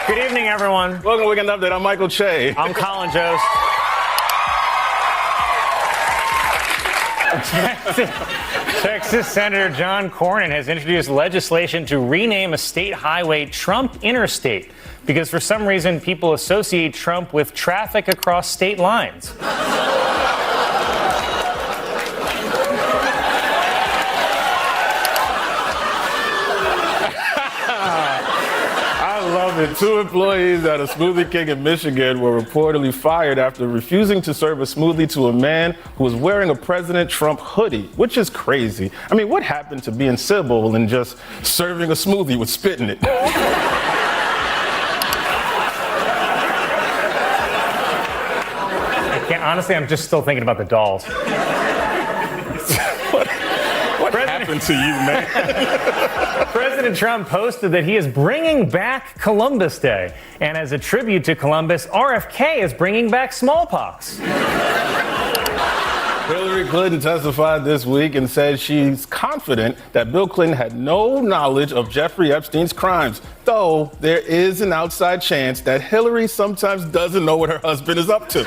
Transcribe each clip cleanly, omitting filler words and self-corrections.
Good evening, everyone. Welcome to Weekend Update. I'm Michael Che. I'm Colin Jost. Texas Senator John Cornyn has introduced legislation to rename a state highway Trump Interstate because for some reason people associate Trump with traffic across state lines. Two employees at a Smoothie King in Michigan were reportedly fired after refusing to serve a smoothie to a man who was wearing a President Trump hoodie, which is crazy. I mean, what happened to being civil and just serving a smoothie with spit in it? Honestly, I'm just still thinking about the dolls. What happened to you, man? President Trump posted that he is bringing back Columbus Day. And as a tribute to Columbus, RFK is bringing back smallpox. Hillary Clinton testified this week and said she's confident that Bill Clinton had no knowledge of Jeffrey Epstein's crimes, though there is an outside chance that Hillary sometimes doesn't know what her husband is up to.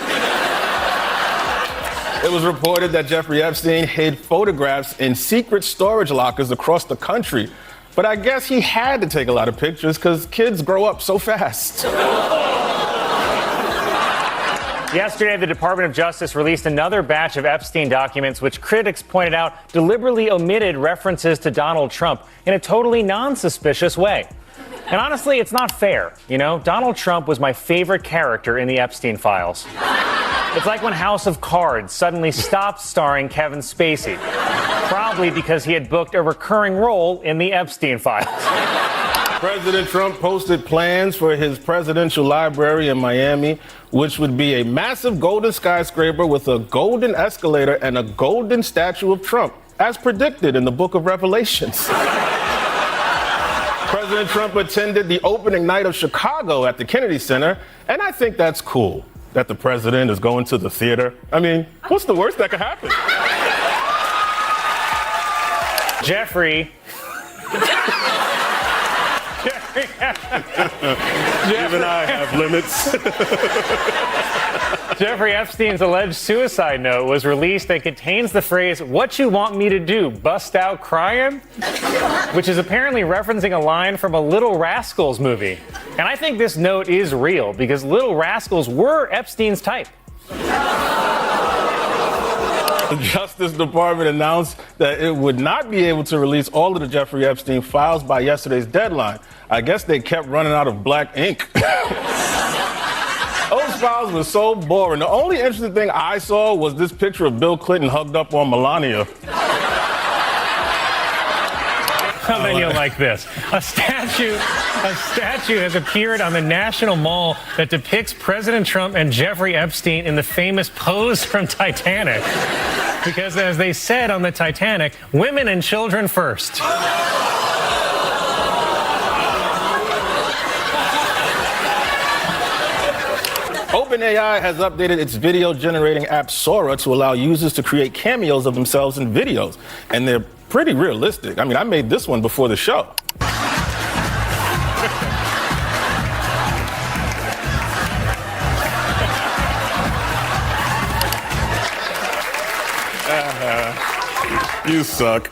It was reported that Jeffrey Epstein hid photographs in secret storage lockers across the country. But I guess he had to take a lot of pictures because kids grow up so fast. Yesterday, the Department of Justice released another batch of Epstein documents, which critics pointed out deliberately omitted references to Donald Trump in a totally non-suspicious way. And honestly, it's not fair. You know, Donald Trump was my favorite character in the Epstein files. It's like when House of Cards suddenly stopped starring Kevin Spacey, probably because he had booked a recurring role in the Epstein files. President Trump posted plans for his presidential library in Miami, which would be a massive golden skyscraper with a golden escalator and a golden statue of Trump, as predicted in the book of Revelations. President Trump attended the opening night of Chicago at the Kennedy Center, and I think that's cool that the president is going to the theater. I mean, what's the worst that could happen? Jeffrey Even I have limits. Jeffrey Epstein's alleged suicide note was released and contains the phrase, "What you want me to do, bust out crying?" which is apparently referencing a line from a Little Rascals movie. And I think this note is real because Little Rascals were Epstein's type. The Justice Department announced that it would not be able to release all of the Jeffrey Epstein files by yesterday's deadline. I guess they kept running out of black ink. Those files were so boring. The only interesting thing I saw was this picture of Bill Clinton hugged up on Melania. And then you'll like this. A statue has appeared on the National Mall that depicts President Trump and Jeffrey Epstein in the famous pose from Titanic. Because as they said on the Titanic, women and children first. OpenAI has updated its video-generating app Sora to allow users to create cameos of themselves in videos. And they're pretty realistic. I mean, I made this one before the show. You suck.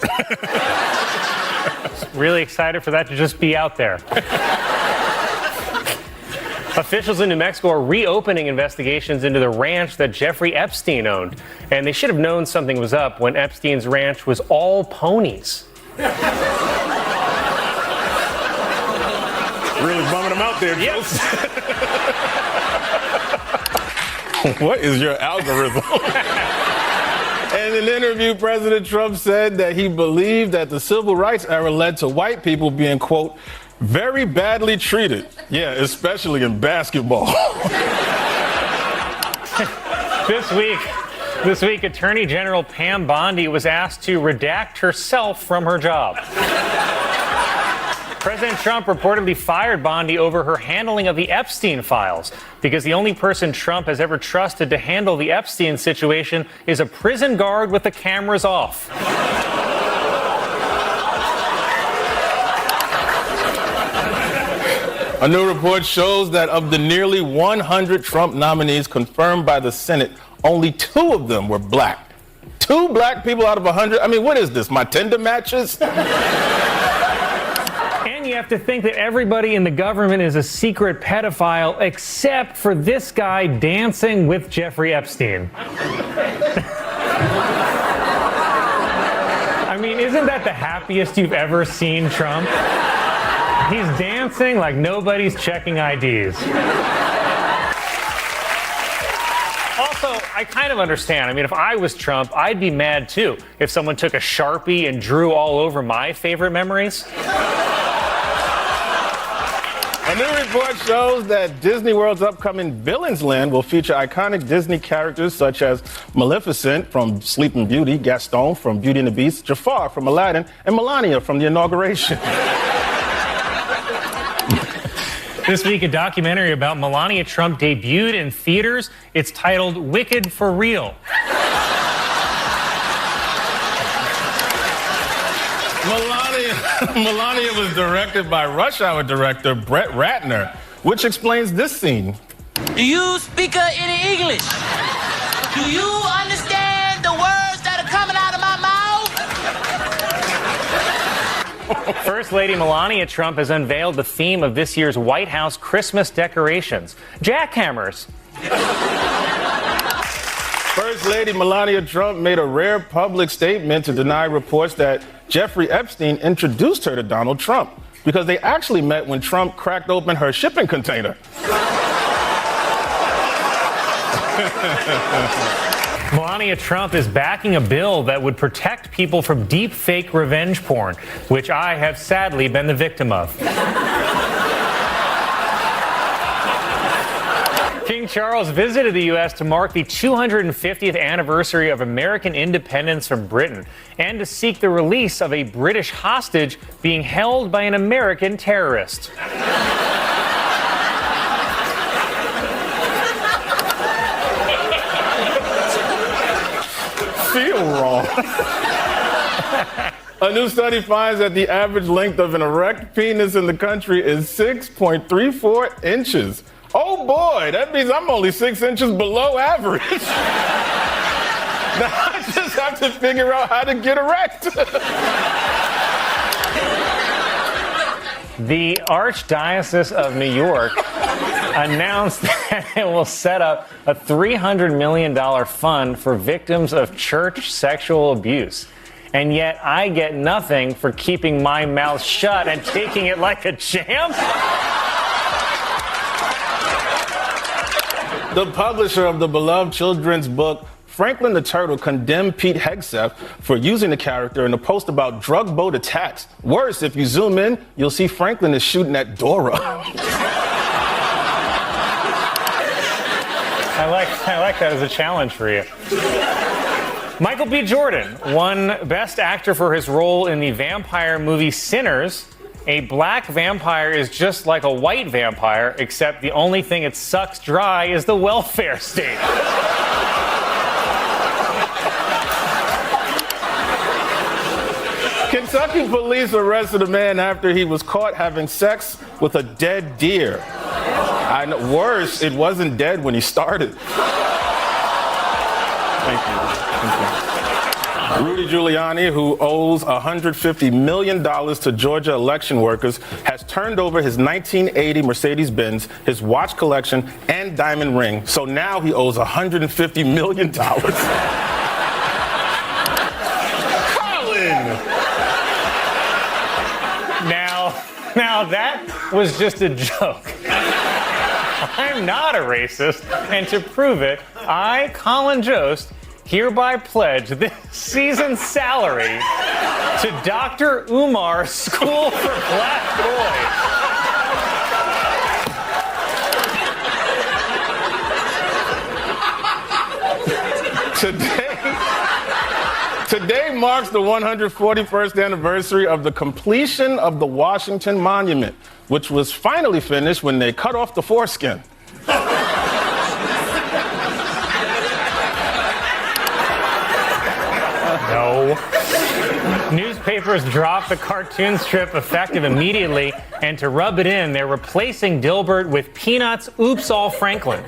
Really excited for that to just be out there. Officials in New Mexico are reopening investigations into the ranch that Jeffrey Epstein owned. And they should have known something was up when Epstein's ranch was all ponies. Really bumming them out there, Joseph. What is your algorithm? In an interview, President Trump said that he believed that the civil rights era led to white people being, quote, very badly treated. Yeah, especially in basketball. This week, Attorney General Pam Bondi was asked to redact herself from her job. President Trump reportedly fired Bondi over her handling of the Epstein files because the only person Trump has ever trusted to handle the Epstein situation is a prison guard with the cameras off. A new report shows that of the nearly 100 Trump nominees confirmed by the Senate, only 2 of them were black. 2 black people out of 100? I mean, what is this, my Tinder matches? And you have to think that everybody in the government is a secret pedophile except for this guy dancing with Jeffrey Epstein. I mean, isn't that the happiest you've ever seen Trump? He's dancing like nobody's checking IDs. Also, I kind of understand. I mean, if I was Trump, I'd be mad too if someone took a Sharpie and drew all over my favorite memories. A new report shows that Disney World's upcoming Villains Land will feature iconic Disney characters such as Maleficent from Sleeping Beauty, Gaston from Beauty and the Beast, Jafar from Aladdin, and Melania from the inauguration. This week, a documentary about Melania Trump debuted in theaters. It's titled Wicked for Real. Melania was directed by Rush Hour director Brett Ratner, which explains this scene. Do you speak any English? Do you understand the words that are coming out of my mouth? First Lady Melania Trump has unveiled the theme of this year's White House Christmas decorations: jackhammers. First Lady Melania Trump made a rare public statement to deny reports that Jeffrey Epstein introduced her to Donald Trump, because they actually met when Trump cracked open her shipping container. Melania Trump is backing a bill that would protect people from deep fake revenge porn, which I have sadly been the victim of. King Charles visited the U.S. to mark the 250th anniversary of American independence from Britain and to seek the release of a British hostage being held by an American terrorist. Feel wrong. A new study finds that the average length of an erect penis in the country is 6.34 inches. Oh boy, that means I'm only 6 inches below average. Now I just have to figure out how to get erect. The Archdiocese of New York announced that it will set up a $300 million fund for victims of church sexual abuse. And yet I get nothing for keeping my mouth shut and taking it like a champ? The publisher of the beloved children's book, Franklin the Turtle, condemned Pete Hegseth for using the character in a post about drug boat attacks. Worse, if you zoom in, you'll see Franklin is shooting at Dora. I like that as a challenge for you. Michael B. Jordan won Best Actor for his role in the vampire movie Sinners. A black vampire is just like a white vampire, except the only thing it sucks dry is the welfare state. Kentucky police arrested a man after he was caught having sex with a dead deer. Worse, it wasn't dead when he started. Thank you. Rudy Giuliani, who owes $150 million to Georgia election workers, has turned over his 1980 Mercedes-Benz, his watch collection, and diamond ring. So now he owes $150 million. Colin! Now that was just a joke. I'm not a racist, and to prove it, I, Colin Jost, hereby pledge this season's salary to Dr. Umar School for Black Boys. Today marks the 141st anniversary of the completion of the Washington Monument, which was finally finished when they cut off the foreskin. No. News newspapers dropped the cartoon strip effective immediately, and to rub it in, they're replacing Dilbert with Peanuts' Oops All Franklin.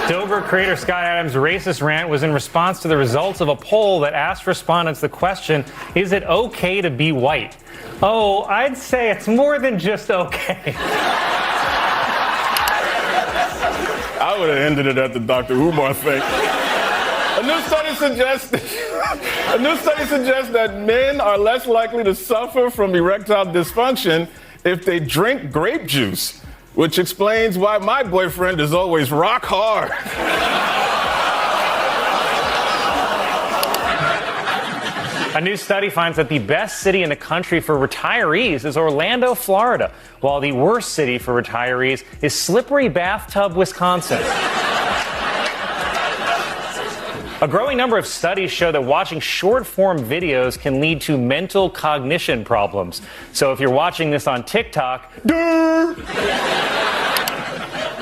Dilbert creator Scott Adams' racist rant was in response to the results of a poll that asked respondents the question, is it okay to be white? Oh, I'd say it's more than just okay. I would have ended it at the Dr. Umar thing. A new study suggests that men are less likely to suffer from erectile dysfunction if they drink grape juice, which explains why my boyfriend is always rock hard. A new study finds that the best city in the country for retirees is Orlando, Florida, while the worst city for retirees is Slippery Bathtub, Wisconsin. A growing number of studies show that watching short-form videos can lead to mental cognition problems. So if you're watching this on TikTok,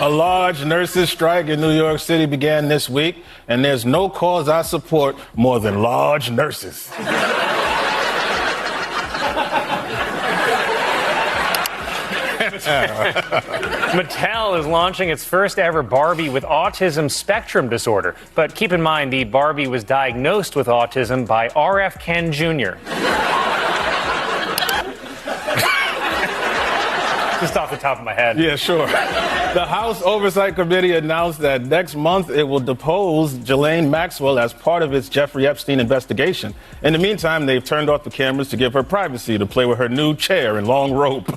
A large nurses' strike in New York City began this week, and there's no cause I support more than large nurses. Mattel is launching its first ever Barbie with autism spectrum disorder. But keep in mind, the Barbie was diagnosed with autism by R.F. Ken Jr. Just off the top of my head. Yeah, sure. The House Oversight Committee announced that next month it will depose Ghislaine Maxwell as part of its Jeffrey Epstein investigation. In the meantime, they've turned off the cameras to give her privacy to play with her new chair and long rope.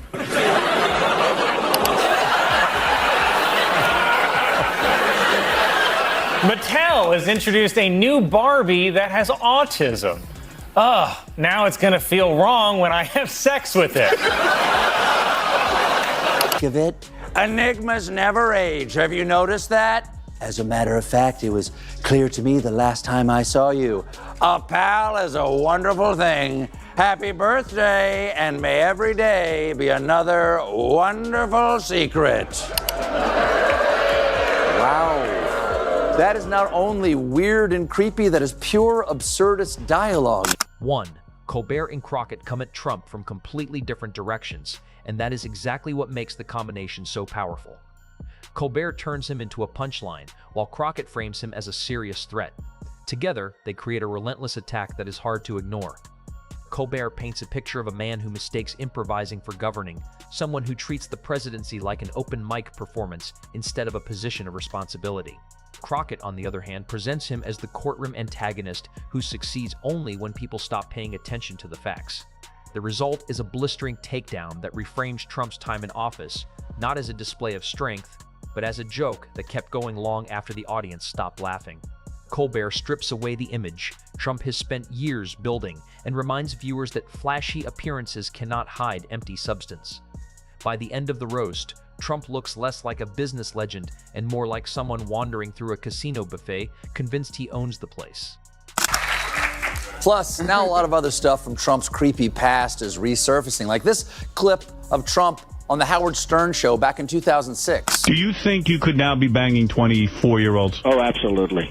Mattel has introduced a new Barbie that has autism. Ugh, now it's gonna feel wrong when I have sex with it. Of it. Enigmas never age. Have you noticed that? As a matter of fact, it was clear to me the last time I saw you. A pal is a wonderful thing. Happy birthday, and may every day be another wonderful secret. Wow. That is not only weird and creepy, that is pure absurdist dialogue. 1. Colbert and Crockett come at Trump from completely different directions, and that is exactly what makes the combination so powerful. Colbert turns him into a punchline, while Crockett frames him as a serious threat. Together, they create a relentless attack that is hard to ignore. Colbert paints a picture of a man who mistakes improvising for governing, someone who treats the presidency like an open mic performance instead of a position of responsibility. Crockett, on the other hand, presents him as the courtroom antagonist who succeeds only when people stop paying attention to the facts. The result is a blistering takedown that reframes Trump's time in office, not as a display of strength, but as a joke that kept going long after the audience stopped laughing. Colbert strips away the image Trump has spent years building and reminds viewers that flashy appearances cannot hide empty substance. By the end of the roast, Trump looks less like a business legend and more like someone wandering through a casino buffet, convinced he owns the place. Plus, now a lot of other stuff from Trump's creepy past is resurfacing, like this clip of Trump on the Howard Stern show back in 2006. Do you think you could now be banging 24-year-olds? Oh, absolutely.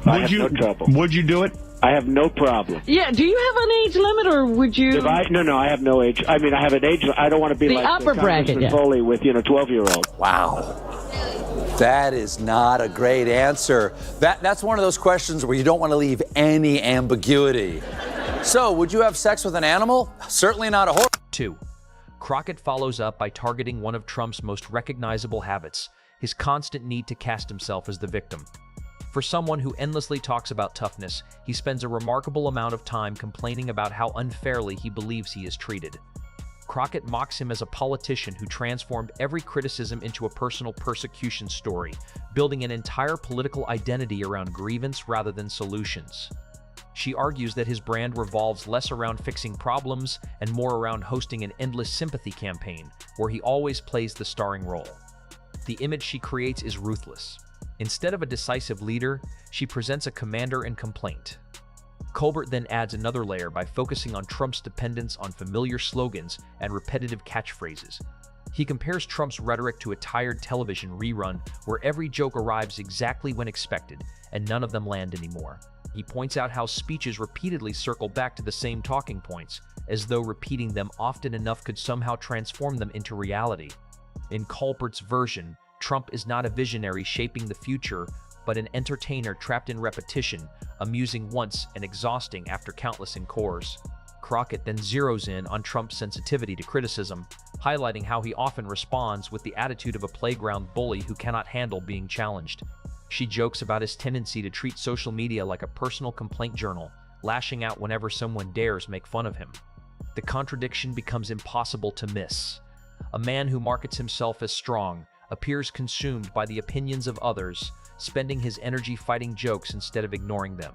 I have no trouble. Would you do it? I have no problem. Yeah, do you have an age limit, or would you? No, I have no age. I mean, I have an age. I don't want to be the like upper bracket, Congressman Foley with 12-year-old. Wow. That is not a great answer. That's one of those questions where you don't want to leave any ambiguity. So, would you have sex with an animal? Certainly not a horse. 2. Crockett follows up by targeting one of Trump's most recognizable habits, his constant need to cast himself as the victim. For someone who endlessly talks about toughness, he spends a remarkable amount of time complaining about how unfairly he believes he is treated. Crockett mocks him as a politician who transformed every criticism into a personal persecution story, building an entire political identity around grievance rather than solutions. She argues that his brand revolves less around fixing problems and more around hosting an endless sympathy campaign, where he always plays the starring role. The image she creates is ruthless. Instead of a decisive leader, she presents a commander in complaint. Colbert then adds another layer by focusing on Trump's dependence on familiar slogans and repetitive catchphrases. He compares Trump's rhetoric to a tired television rerun where every joke arrives exactly when expected and none of them land anymore. He points out how speeches repeatedly circle back to the same talking points, as though repeating them often enough could somehow transform them into reality. In Colbert's version, Trump is not a visionary shaping the future, but an entertainer trapped in repetition, amusing once and exhausting after countless encores. Crockett then zeroes in on Trump's sensitivity to criticism, highlighting how he often responds with the attitude of a playground bully who cannot handle being challenged. She jokes about his tendency to treat social media like a personal complaint journal, lashing out whenever someone dares make fun of him. The contradiction becomes impossible to miss. A man who markets himself as strong appears consumed by the opinions of others, spending his energy fighting jokes instead of ignoring them.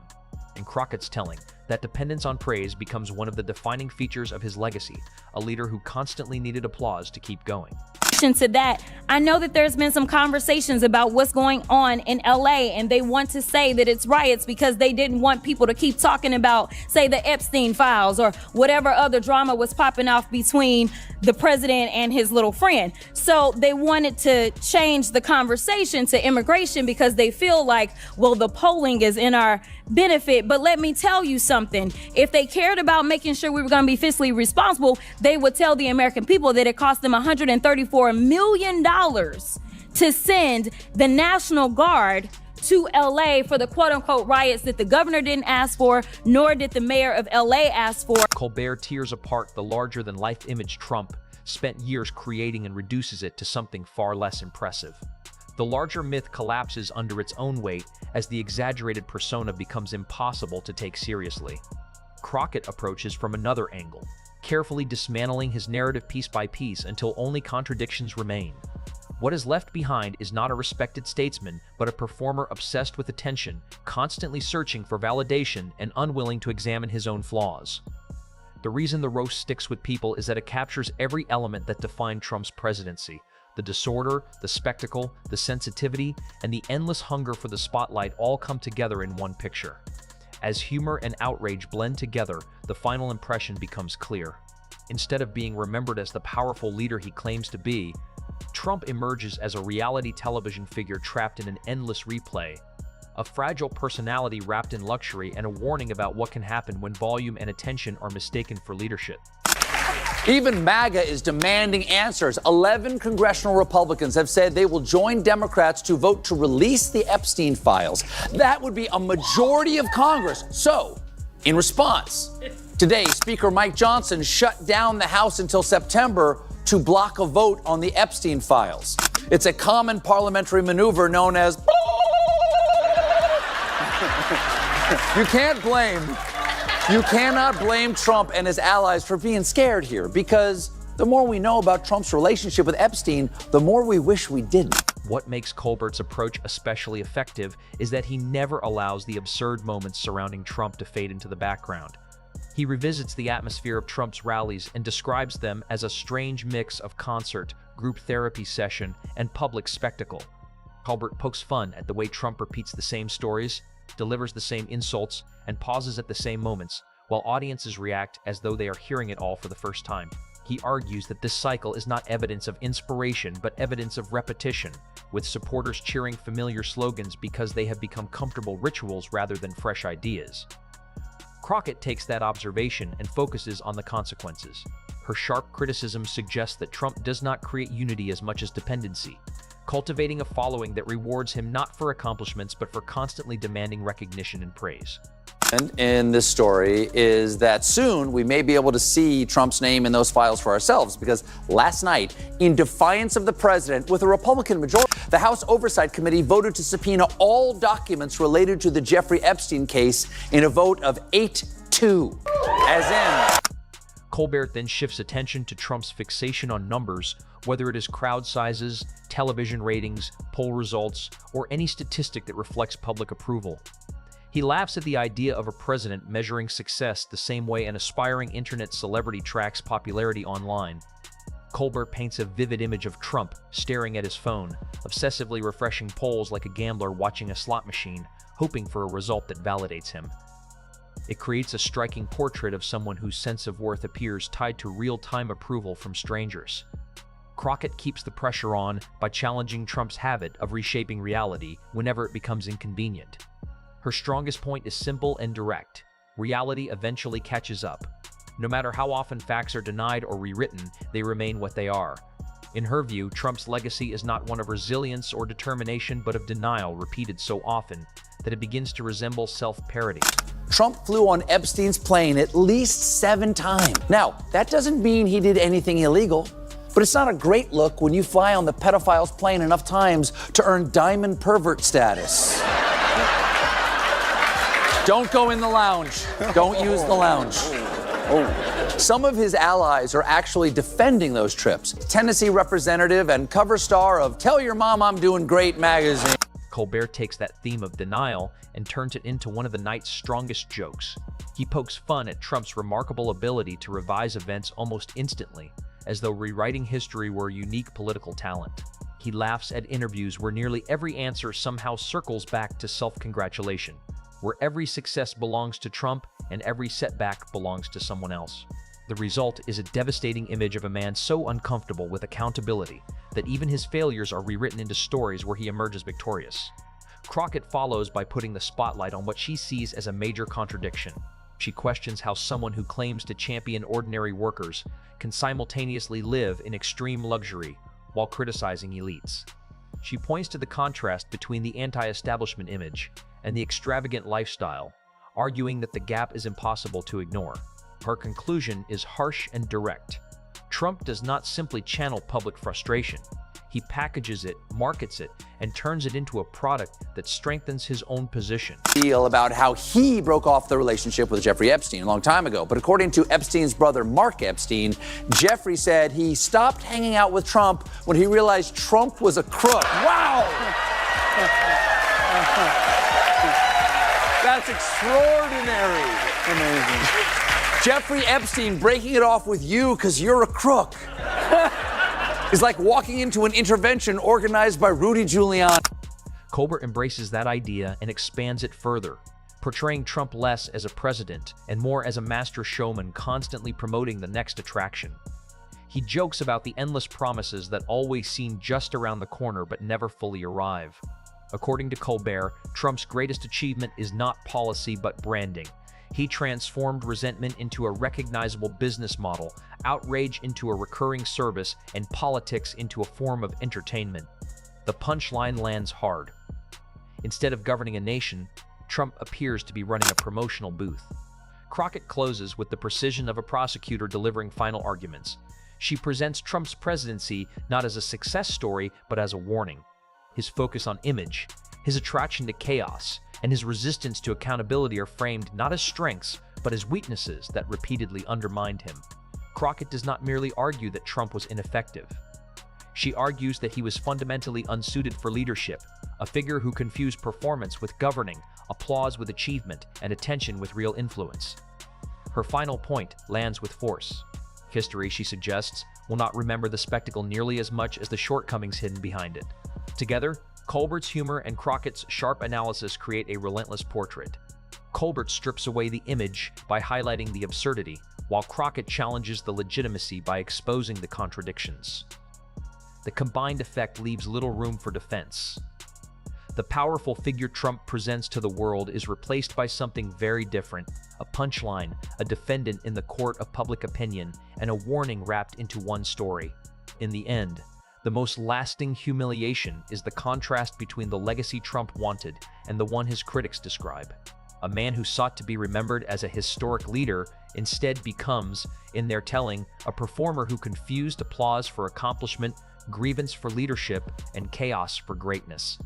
And Crockett's telling that dependence on praise becomes one of the defining features of his legacy, a leader who constantly needed applause to keep going. To that, I know that there's been some conversations about what's going on in LA, and they want to say that it's riots because they didn't want people to keep talking about, say, the Epstein files or whatever other drama was popping off between the president and his little friend. So they wanted to change the conversation to immigration because they feel like, well, the polling is in our benefit. But let me tell you something. If they cared about making sure we were going to be fiscally responsible, they would tell the American people that it cost them $134 million to send the National Guard to LA for the quote-unquote riots that the governor didn't ask for, nor did the mayor of LA ask for. Colbert tears apart the larger-than-life image Trump spent years creating and reduces it to something far less impressive. The larger myth collapses under its own weight as the exaggerated persona becomes impossible to take seriously. Crockett approaches from another angle, carefully dismantling his narrative piece by piece until only contradictions remain. What is left behind is not a respected statesman, but a performer obsessed with attention, constantly searching for validation and unwilling to examine his own flaws. The reason the roast sticks with people is that it captures every element that defined Trump's presidency. The disorder, the spectacle, the sensitivity, and the endless hunger for the spotlight all come together in one picture. As humor and outrage blend together, the final impression becomes clear. Instead of being remembered as the powerful leader he claims to be, Trump emerges as a reality television figure trapped in an endless replay, a fragile personality wrapped in luxury, and a warning about what can happen when volume and attention are mistaken for leadership. Even MAGA is demanding answers. 11 congressional Republicans have said they will join Democrats to vote to release the Epstein files. That would be a majority of Congress. So, in response, today, Speaker Mike Johnson shut down the House until September to block a vote on the Epstein files. It's a common parliamentary maneuver known as You cannot blame Trump and his allies for being scared here, because the more we know about Trump's relationship with Epstein, the more we wish we didn't. What makes Colbert's approach especially effective is that he never allows the absurd moments surrounding Trump to fade into the background. He revisits the atmosphere of Trump's rallies and describes them as a strange mix of concert, group therapy session, and public spectacle. Colbert pokes fun at the way Trump repeats the same stories, delivers the same insults, and pauses at the same moments, while audiences react as though they are hearing it all for the first time. He argues that this cycle is not evidence of inspiration, but evidence of repetition, with supporters cheering familiar slogans because they have become comfortable rituals rather than fresh ideas. Crockett takes that observation and focuses on the consequences. Her sharp criticism suggests that Trump does not create unity as much as dependency, cultivating a following that rewards him not for accomplishments but for constantly demanding recognition and praise. And in this story is that soon we may be able to see Trump's name in those files for ourselves, because last night, in defiance of the president, with a Republican majority, the House Oversight Committee voted to subpoena all documents related to the Jeffrey Epstein case in a vote of 8-2, as in... Colbert then shifts attention to Trump's fixation on numbers, whether it is crowd sizes, television ratings, poll results, or any statistic that reflects public approval. He laughs at the idea of a president measuring success the same way an aspiring internet celebrity tracks popularity online. Colbert paints a vivid image of Trump staring at his phone, obsessively refreshing polls like a gambler watching a slot machine, hoping for a result that validates him. It creates a striking portrait of someone whose sense of worth appears tied to real-time approval from strangers. Crockett keeps the pressure on by challenging Trump's habit of reshaping reality whenever it becomes inconvenient. Her strongest point is simple and direct. Reality eventually catches up. No matter how often facts are denied or rewritten, they remain what they are. In her view, Trump's legacy is not one of resilience or determination, but of denial repeated so often that it begins to resemble self-parody. Trump flew on Epstein's plane at least 7 times. Now, that doesn't mean he did anything illegal, but it's not a great look when you fly on the pedophile's plane enough times to earn diamond pervert status. Don't go in the lounge. Don't use the lounge. Some of his allies are actually defending those trips. Tennessee representative and cover star of Tell Your Mom I'm Doing Great magazine. Colbert takes that theme of denial and turns it into one of the night's strongest jokes. He pokes fun at Trump's remarkable ability to revise events almost instantly, as though rewriting history were a unique political talent. He laughs at interviews where nearly every answer somehow circles back to self-congratulation, where every success belongs to Trump and every setback belongs to someone else. The result is a devastating image of a man so uncomfortable with accountability that even his failures are rewritten into stories where he emerges victorious. Crockett follows by putting the spotlight on what she sees as a major contradiction. She questions how someone who claims to champion ordinary workers can simultaneously live in extreme luxury while criticizing elites. She points to the contrast between the anti-establishment image and the extravagant lifestyle, arguing that the gap is impossible to ignore. Her conclusion is harsh and direct. Trump does not simply channel public frustration. He packages it, markets it, and turns it into a product that strengthens his own position. About how he broke off the relationship with Jeffrey Epstein a long time ago. But according to Epstein's brother, Mark Epstein, Jeffrey said he stopped hanging out with Trump when he realized Trump was a crook. Wow! That's extraordinary. Amazing. Jeffrey Epstein breaking it off with you because you're a crook. It's like walking into an intervention organized by Rudy Giuliani. Colbert embraces that idea and expands it further, portraying Trump less as a president and more as a master showman constantly promoting the next attraction. He jokes about the endless promises that always seem just around the corner but never fully arrive. According to Colbert, Trump's greatest achievement is not policy but branding. He transformed resentment into a recognizable business model, outrage into a recurring service, and politics into a form of entertainment. The punchline lands hard. Instead of governing a nation, Trump appears to be running a promotional booth. Crockett closes with the precision of a prosecutor delivering final arguments. She presents Trump's presidency not as a success story, but as a warning. His focus on image, his attraction to chaos, and his resistance to accountability are framed not as strengths, but as weaknesses that repeatedly undermined him. Crockett does not merely argue that Trump was ineffective. She argues that he was fundamentally unsuited for leadership, a figure who confused performance with governing, applause with achievement, and attention with real influence. Her final point lands with force. History, she suggests, will not remember the spectacle nearly as much as the shortcomings hidden behind it. Together, Colbert's humor and Crockett's sharp analysis create a relentless portrait. Colbert strips away the image by highlighting the absurdity, while Crockett challenges the legitimacy by exposing the contradictions. The combined effect leaves little room for defense. The powerful figure Trump presents to the world is replaced by something very different, a punchline, a defendant in the court of public opinion, and a warning wrapped into one story. In the end, the most lasting humiliation is the contrast between the legacy Trump wanted and the one his critics describe. A man who sought to be remembered as a historic leader instead becomes, in their telling, a performer who confused applause for accomplishment, grievance for leadership, and chaos for greatness.